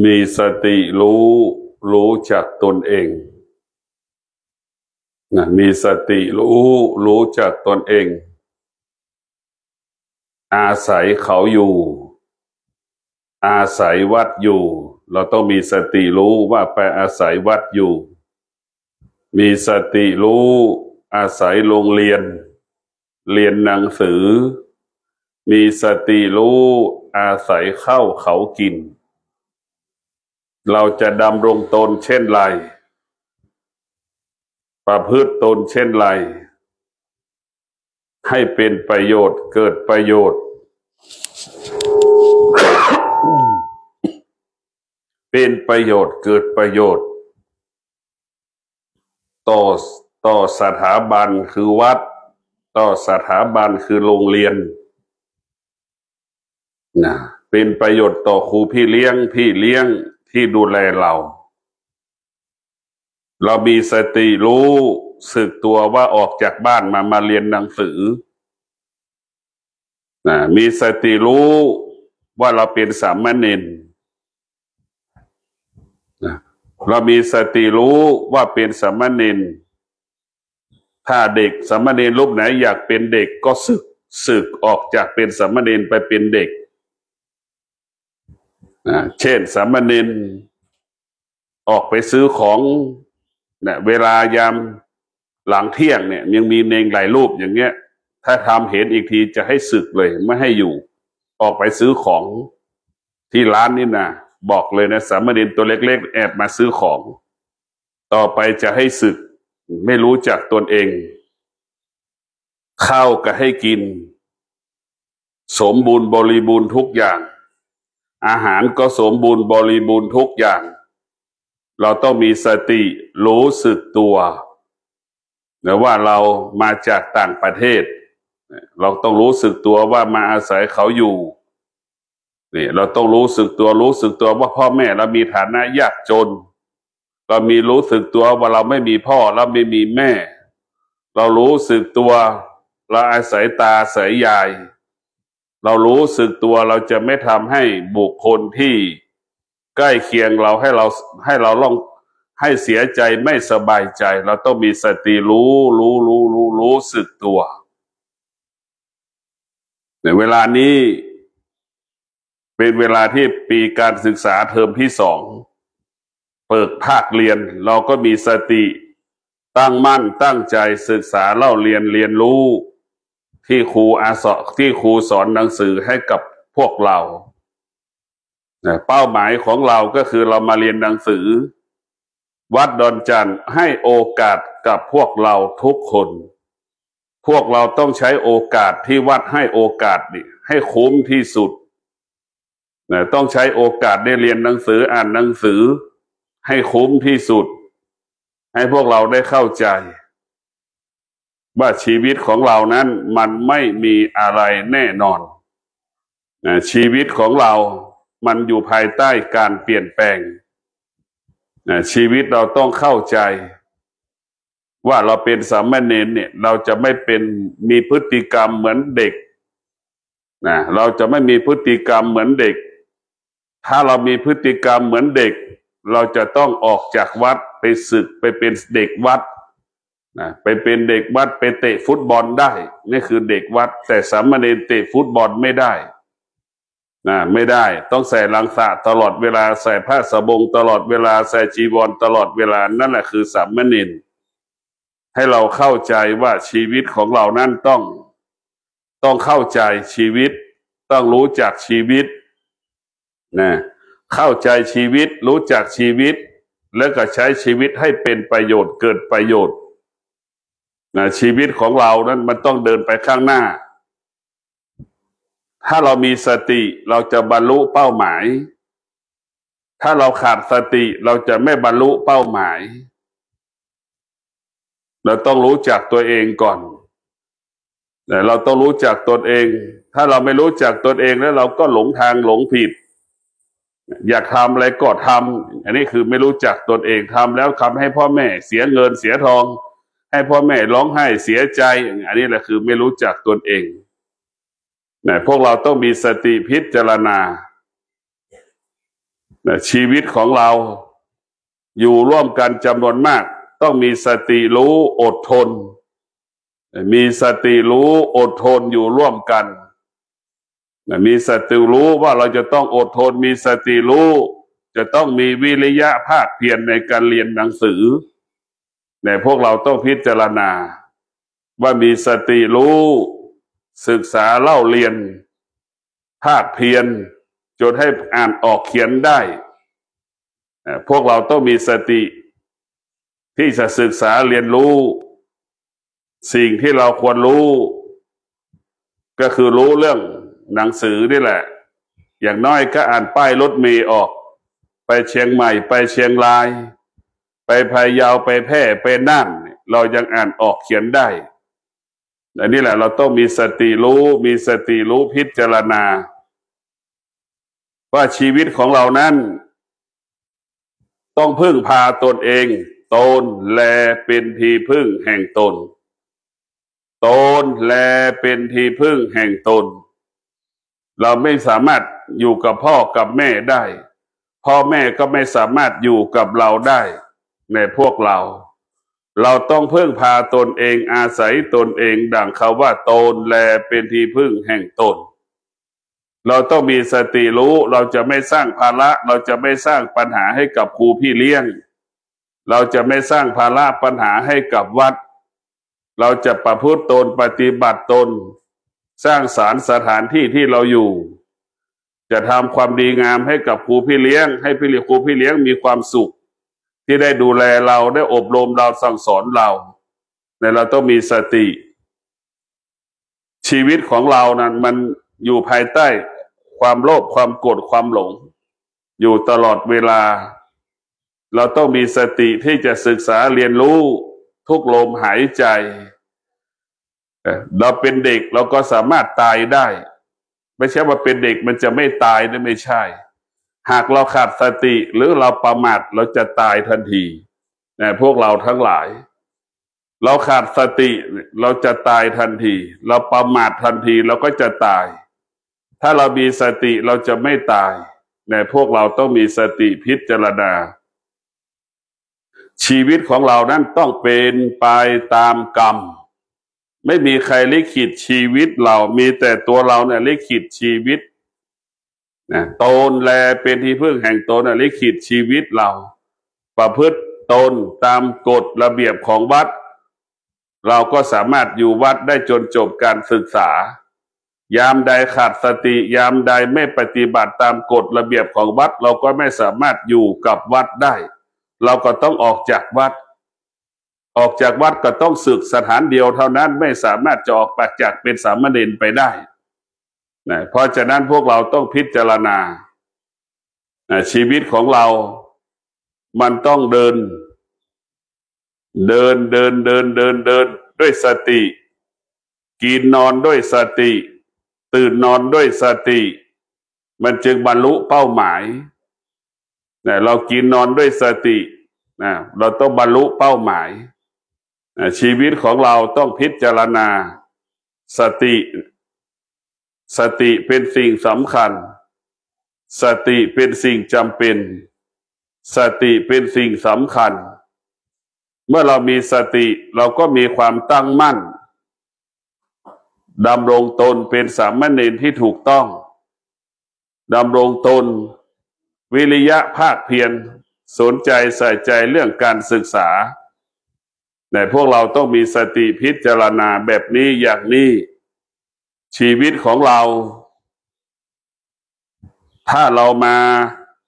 มีสติรู้จักตนเองนะมีสติรู้จักตนเองอาศัยเขาอยู่อาศัยวัดอยู่เราต้องมีสติรู้ว่าไปอาศัยวัดอยู่มีสติรู้อาศัยโรงเรียนเรียนหนังสือมีสติรู้อาศัยข้าวเขากินเราจะดำรงตนเช่นไรประพฤติตนเช่นไรให้เป็นประโยชน์เกิดประโยชน์ เป็นประโยชน์เกิดประโยชน์ต่อสถาบันคือวัดต่อสถาบันคือโรงเรียนนะเป็นประโยชน์ต่อครูพี่เลี้ยงที่ดูแลเรามีสติรู้สึกตัวว่าออกจากบ้านมาเรียนหนังสือนะมีสติรู้ว่าเราเป็นสามเณรนะเรามีสติรู้ว่าเป็นสามเณรถ้าเด็กสามเณรรูปไหนอยากเป็นเด็กก็สึกออกจากเป็นสามเณรไปเป็นเด็กเช่นสามเณรออกไปซื้อของเนี่ยเวลายามหลังเที่ยงเนี่ยยังมีเนรหลายรูปอย่างเงี้ยถ้าทำเห็นอีกทีจะให้สึกเลยไม่ให้อยู่ออกไปซื้อของที่ร้านนี่นะบอกเลยนะสามเณรตัวเล็กๆแอบมาซื้อของต่อไปจะให้สึกไม่รู้จักตนเองข้าวก็ให้กินสมบูรณ์บริบูรณ์ทุกอย่างอาหารก็สมบูรณ์บริบูรณ์ทุกอย่างเราต้องมีสติรู้สึกตัวนะว่าเรามาจากต่างประเทศเราต้องรู้สึกตัวว่ามาอาศัยเขาอยู่นี่เราต้องรู้สึกตัวว่าพ่อแม่เรามีฐานะยากจนเรามีรู้สึกตัวว่าเราไม่มีพ่อเราไม่มีแม่เรารู้สึกตัวเราอาศัยตาอาศัยยายเรารู้สึกตัวเราจะไม่ทำให้บุคคลที่ใกล้เคียงเราให้เราลองให้เสียใจไม่สบายใจเราต้องมีสติรู้สึกตัวในเวลานี้เป็นเวลาที่ปีการศึกษาเทอมที่2เปิดภาคเรียนเราก็มีสติตั้งมั่นตั้งใจศึกษาเล่าเรียนรู้ที่ครูสอนหนังสือให้กับพวกเราเป้าหมายของเราก็คือเรามาเรียนหนังสือวัดดอนจันทร์ให้โอกาสกับพวกเราทุกคนพวกเราต้องใช้โอกาสที่วัดให้โอกาสนี่ให้คุ้มที่สุดต้องใช้โอกาสได้เรียนหนังสืออ่านหนังสือให้คุ้มที่สุดให้พวกเราได้เข้าใจว่าชีวิตของเรานั้นมันไม่มีอะไรแน่นอนชีวิตของเรามันอยู่ภายใต้การเปลี่ยนแปลงชีวิตเราต้องเข้าใจว่าเราเป็นสามเณรเนี่ยเราจะไม่มีพฤติกรรมเหมือนเด็กเราจะไม่มีพฤติกรรมเหมือนเด็กถ้าเรามีพฤติกรรมเหมือนเด็กเราจะต้องออกจากวัดไปศึกไปเป็นเด็กวัดไปเป็นเด็กวัดไปเตะฟุตบอลได้นี่คือเด็กวัดแต่สามเณรเตะฟุตบอลไม่ได้ไม่ได้ต้องใส่ลังสะตลอดเวลาใส่ผ้าสบงตลอดเวลาใส่จีวรตลอดเวลานั่นแหละคือสามเณรให้เราเข้าใจว่าชีวิตของเรานั้นต้องเข้าใจชีวิตต้องรู้จักชีวิตเข้าใจชีวิตรู้จักชีวิตแล้วก็ใช้ชีวิตให้เป็นประโยชน์เกิดประโยชน์ชีวิตของเรานั้นมันต้องเดินไปข้างหน้าถ้าเรามีสติเราจะบรรลุเป้าหมายถ้าเราขาดสติเราจะไม่บรรลุเป้าหมายเราต้องรู้จักตัวเองก่อนเราต้องรู้จักตนเองถ้าเราไม่รู้จักตนเองแล้วเราก็หลงทางหลงผิดอยากทำอะไรก็ทำอันนี้คือไม่รู้จักตนเองทำแล้วทำให้พ่อแม่เสียเงินเสียทองให้พ่อแม่ร้องไห้เสียใจอันนี้แหละคือไม่รู้จักตนเองพวกเราต้องมีสติพิจารณา ชีวิตของเราอยู่ร่วมกันจำนวนมากต้องมีสติรู้อดทนมีสติรู้อดทนอยู่ร่วมกันมีสติรู้ว่าเราจะต้องอดทนมีสติรู้จะต้องมีวิริยะภาคเพียรในการเรียนหนังสือแต่พวกเราต้องพิจารณาว่ามีสติรู้ศึกษาเล่าเรียนภาคเพียรจนให้อ่านออกเขียนได้พวกเราต้องมีสติที่จะศึกษาเรียนรู้สิ่งที่เราควรรู้ก็คือรู้เรื่องหนังสือนี่แหละอย่างน้อยก็อ่านป้ายรถเมล์ออกไปเชียงใหม่ไปเชียงรายไปพะเยาไปแพร่ไปน่านเรายังอ่านออกเขียนได้อันนี้แหละเราต้องมีสติรู้มีสติรู้พิจารณาว่าชีวิตของเรานั้นต้องพึ่งพาตนเองตนแลเป็นที่พึ่งแห่งตนตนแลเป็นที่พึ่งแห่งตนเราไม่สามารถอยู่กับพ่อกับแม่ได้พ่อแม่ก็ไม่สามารถอยู่กับเราได้ในพวกเราต้องพึ่งพาตนเองอาศัยตนเองดังคำว่าตนแลเป็นที่พึ่งแห่งตนเราต้องมีสติรู้เราจะไม่สร้างภาระเราจะไม่สร้างปัญหาให้กับครูพี่เลี้ยงเราจะไม่สร้างภาระปัญหาให้กับวัดเราจะประพฤติตนปฏิบัติตนสร้างสถานที่ที่เราอยู่จะทำความดีงามให้กับครูพี่เลี้ยงให้ครูพี่เลี้ยงมีความสุขที่ได้ดูแลเราได้อบรมเราสั่งสอนเราเราต้องมีสติชีวิตของเรานั้นมันอยู่ภายใต้ความโลภความโกรธความหลงอยู่ตลอดเวลาเราต้องมีสติที่จะศึกษาเรียนรู้ทุกลมหายใจเราเป็นเด็กเราก็สามารถตายได้ไม่ใช่ว่าเป็นเด็กมันจะไม่ตายนะไม่ใช่หากเราขาดสติหรือเราประมาทเราจะตายทันทีพวกเราทั้งหลายเราขาดสติเราจะตายทันทีเราประมาททันทีเราก็จะตายถ้าเรามีสติเราจะไม่ตายพวกเราต้องมีสติพิจารณาชีวิตของเรานั้นต้องเป็นไปตามกรรมไม่มีใครลิขิตชีวิตเรามีแต่ตัวเราลิขิตชีวิตตนแลเป็นที่พึ่งแห่งตนลิขิตชีวิตเราประพฤติตนตามกฎระเบียบของวัดเราก็สามารถอยู่วัดได้จนจบการศึกษายามใดขาดสติยามใดไม่ปฏิบัติตามกฎระเบียบของวัดเราก็ไม่สามารถอยู่กับวัดได้เราก็ต้องออกจากวัดก็ต้องศึกสถานเดียวเท่านั้นไม่สามารถจะออกจากเป็นสามเณรไปได้เพราะฉะนั้นพวกเราต้องพิจารณาชีวิตของเรามันต้องเดินด้วยสติกินนอนด้วยสติตื่นนอนด้วยสติมันจึงบรรลุเป้าหมายเรากินนอนด้วยสติเราต้องบรรลุเป้าหมายชีวิตของเราต้องพิจารณาสติเป็นสิ่งสำคัญสติเป็นสิ่งจำเป็นสติเป็นสิ่งสำคัญเมื่อเรามีสติเราก็มีความตั้งมั่นดำรงตนเป็นสามเณรที่ถูกต้องดำรงตนวิริยะภาคเพียรสนใจใส่ใจเรื่องการศึกษาแต่พวกเราต้องมีสติพิจารณาแบบนี้อย่างนี้ชีวิตของเราถ้าเรามา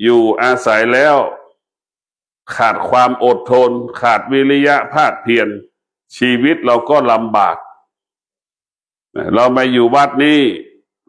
อยู่อาศัยแล้วขาดความอดทนขาดวิริยะภาคเพียรชีวิตเราก็ลำบากเรามาอยู่วัดนี้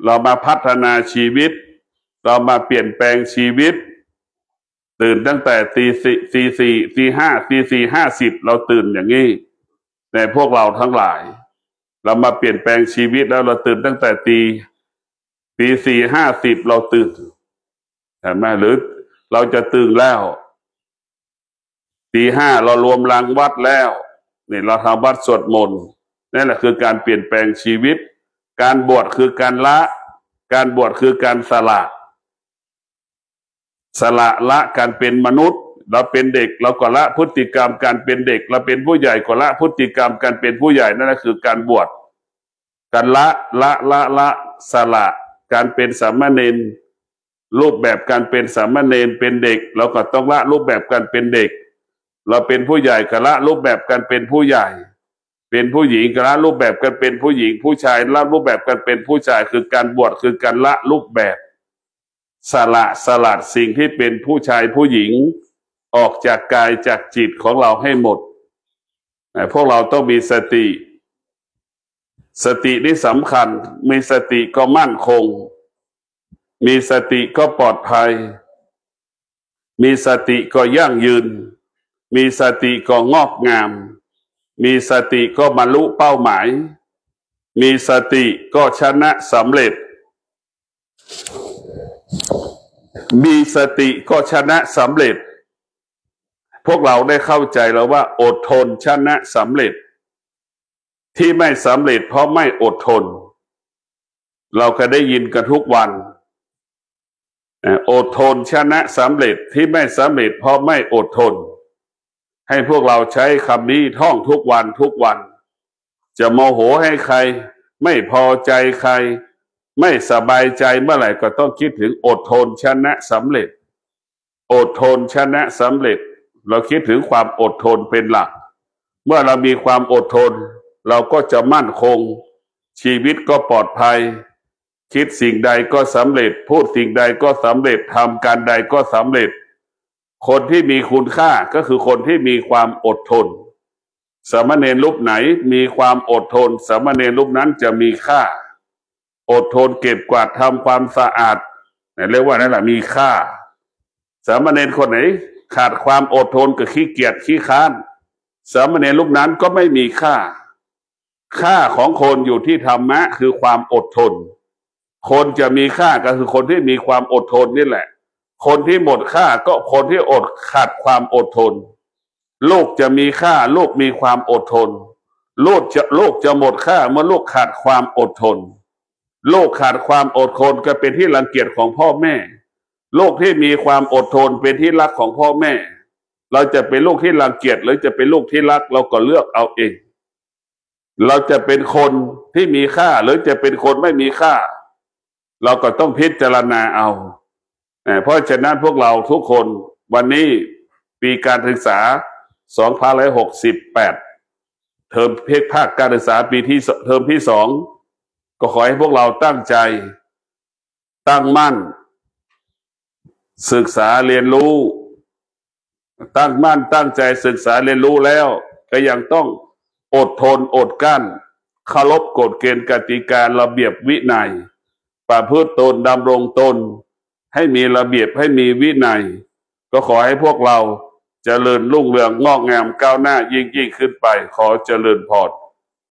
เรามาพัฒนาชีวิตเรามาเปลี่ยนแปลงชีวิตตื่นตั้งแต่ตี 4:50เราตื่นอย่างนี้แต่พวกเราทั้งหลายเรามาเปลี่ยนแปลงชีวิตแล้วเราตื่นตั้งแต่ตี 4:50เราตื่นเห็นไหมหรือเราจะตื่นแล้วตี 5เรารวมรังวัดแล้วนี่เราทำวัดสวดมนต์นั่นแหละคือการเปลี่ยนแปลงชีวิตการบวชคือการละการบวชคือการสละ สละการเป็นมนุษย์เราเป็นเด็กเราก็ละพฤติกรรมการเป็นเด็กเราเป็นผู้ใหญ่ก็ละพฤติกรรมการเป็นผู้ใหญ่นั่นคือการบวชการละสละการเป็นสามเณรรูปแบบการเป็นสามเณรเป็นเด็กเราก็ต้องละรูปแบบการเป็นเด็กเราเป็นผู้ใหญ่ก็ละรูปแบบการเป็นผู้ใหญ่เป็นผู้หญิงก็ละรูปแบบการเป็นผู้หญิงผู้ชายละรูปแบบการเป็นผู้ชายคือการบวชคือการละรูปแบบสลัดสิ่งที่เป็นผู้ชายผู้หญิงออกจากกายจากจิตของเราให้หมดพวกเราต้องมีสตินี่สำคัญมีสติก็มั่นคงมีสติก็ปลอดภัยมีสติก็ยั่งยืนมีสติก็งอกงามมีสติก็บรรลุเป้าหมายมีสติก็ชนะสำเร็จมีสติก็ชนะสำเร็จพวกเราได้เข้าใจแล้วว่าอดทนชนะสำเร็จที่ไม่สำเร็จเพราะไม่อดทนเราก็ได้ยินกันทุกวันอดทนชนะสำเร็จที่ไม่สำเร็จเพราะไม่อดทนให้พวกเราใช้คำนี้ท่องทุกวันจะโมโหให้ใครไม่พอใจใครไม่สบายใจเมื่อไหร่ก็ต้องคิดถึงอดทนชนะสำเร็จอดทนชนะสำเร็จเราคิดถึงความอดทนเป็นหลักเมื่อเรามีความอดทนเราก็จะมั่นคงชีวิตก็ปลอดภัยคิดสิ่งใดก็สำเร็จพูดสิ่งใดก็สำเร็จทำการใดก็สำเร็จคนที่มีคุณค่าก็คือคนที่มีความอดทนสามเณรรูปไหนมีความอดทนสามเณรรูปนั้นจะมีค่าอดทนเก็บกวาดทำความสะอาดเรียกว่านั่นแหละมีค่าสามเณรคนไหนขาดความอดทนกับขี้เกียจขี้ค้านสามเณรรูปนั้นก็ไม่มีค่าของคนอยู่ที่ธรรมะคือความอดทนคนจะมีค่าก็คือคนที่มีความอดทนนี่แหละคนที่หมดค่าก็คนที่ขาดความอดทนโลกจะมีค่าโลกมีความอดทนโลกจะหมดค่าเมื่อโลกขาดความอดทนโลกขาดความอดทนก็เป็นที่รังเกียจของพ่อแม่โลกที่มีความอดทนเป็นที่รักของพ่อแม่เราจะเป็นลูกที่รังเกียจหรือจะเป็นลูกที่รักเราก็เลือกเอาเองเราจะเป็นคนที่มีค่าหรือจะเป็นคนไม่มีค่าเราก็ต้องพิจารณาเอาเพราะฉะนั้นพวกเราทุกคนวันนี้ปีการศึกษา2568เทอมภาคการศึกษาปีที่เทอมที่2ก็ขอให้พวกเราตั้งใจตั้งมั่นศึกษาเรียนรู้ตั้งมั่นตั้งใจศึกษาเรียนรู้แล้วก็ยังต้องอดทนอดกั้นเคารพกฎเกณฑ์กติการะเบียบวินัยประพฤติตนดำรงตนให้มีระเบียบให้มีวินัยก็ขอให้พวกเราเจริญรุ่งเรืองงอกงามก้าวหน้ายิ่งขึ้นไปขอเจริญพร